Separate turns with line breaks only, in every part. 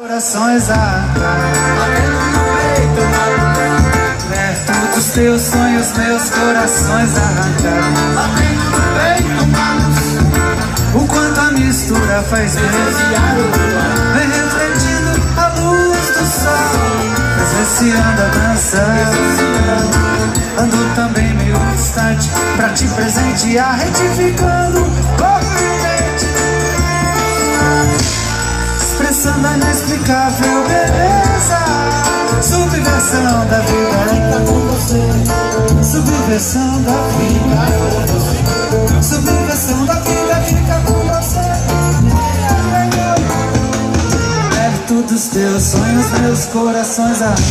Corações arrancados, perto dos teus sonhos, meus corações arrancados. O quanto a mistura faz bem, vem refletindo a luz do sol. Mas vê se anda dançando, ando também meio distante pra te presentear, retificando corpo e mente, expressando a inexplicável beleza. Subversão da vida fica com você, subversão da vida, subversão da vida fica com você. Perto dos teus sonhos, meus corações arrancados.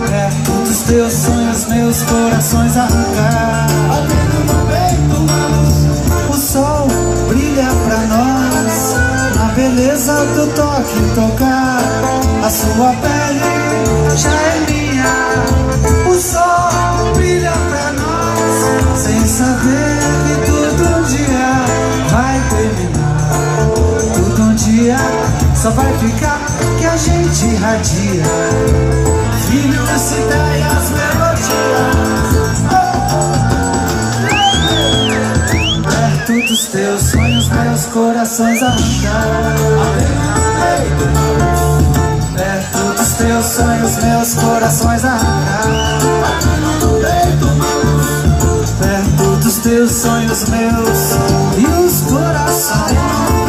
Perto dos teus sonhos, meus corações arrancados. O sol brilha pra nós, a beleza do toque tocar. A sua pele já é minha. O sol brilha pra nós, sem saber que tudo um dia vai terminar. Tudo um dia só vai ficar que a gente irradia ideias, melodias. Perto dos teus sonhos, meus corações arrancados. Perto dos teus sonhos, meus corações arrancados. Perto dos teus sonhos, meus e os corações.